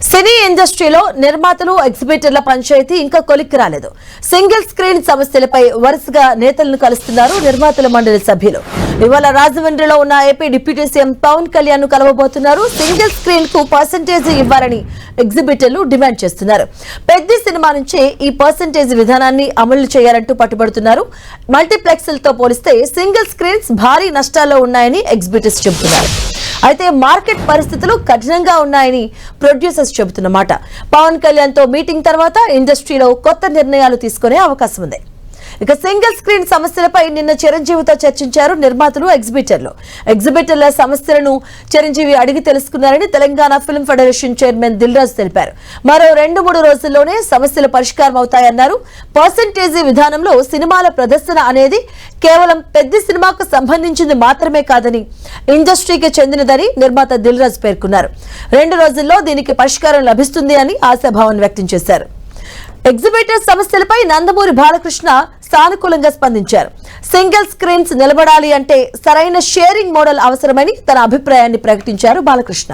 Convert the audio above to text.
సినీ ఇండస్ట్రీలో నిర్మాతలు ఎగ్జిబిటర్ల పంచాయతీ ఇంకా కొలిక్కి రాలేదు. సింగిల్ స్క్రీన్ సమస్యలపై వరుసగా నేతలను కలుస్తున్నారు నిర్మాతల మండలి సభ్యులు. ఇవాళ రాజమండ్రిలో ఉన్న AP deputy CM Pawan Kalyan ను కలవబోతున్నారు. సింగిల్ స్క్రీన్ కు పర్సెంటేజ్ ఇవ్వాలని ఎగ్జిబిటర్లు డిమాండ్ చేస్తున్నారు. పెద్ద సినిమా నుంచే ఈ పర్సెంటేజ్ విధానాన్ని అమలు చేయాలంటూ పట్టుబడుతున్నారు. మల్టీప్లెక్స్లతో పోలిస్తే సింగిల్ స్క్రీన్స్ భారీ నష్టాల్లో ఉన్నాయని ఎగ్జిబిటర్స్ చెబుతున్నారు. అయితే మార్కెట్ పరిస్థితులు కఠినంగా ఉన్నాయని ప్రొడ్యూసర్స్ చెబుతున్నమాట. పవన్ కళ్యాణ్ తో మీటింగ్ తర్వాత ఇండస్ట్రీలో కొత్త నిర్ణయాలు తీసుకునే అవకాశం ఉంది. ఇక సింగిల్ స్క్రీన్ సమస్యలపై నిన్న చిరంజీవితో చర్చించారు నిర్మాతలు, ఎగ్జిబిటర్ల సమస్యలను చిరంజీవి అడిగి తెలుసుకున్నారని Telangana film federation chairman Dil Raju తెలిపారు. మరో 2-3 రోజుల్లోనే సమస్యలు పరిష్కారం అవుతాయన్నారు. పర్సెంటేజీ విధానంలో సినిమాల ప్రదర్శన అనేది కేవలం పెద్ద సినిమాకు సంబంధించింది మాత్రమే కాదని, ఇండస్ట్రీకి చెందినదని నిర్మాత దిల్ రాజు పేర్కొన్నారు. 2 రోజుల్లో దీనికి పరిష్కారం లభిస్తుంది అని ఆశాభావం వ్యక్తం చేశారు. ఎగ్జిబిటర్ సమస్యలపై నందమూరి బాలకృష్ణ సానుకూలంగా స్పందించారు. సింగిల్ స్క్రీన్స్ నిలబడాలి అంటే సరైన షేరింగ్ మోడల్ అవసరమని తన అభిప్రాయాన్ని ప్రకటించారు బాలకృష్ణ.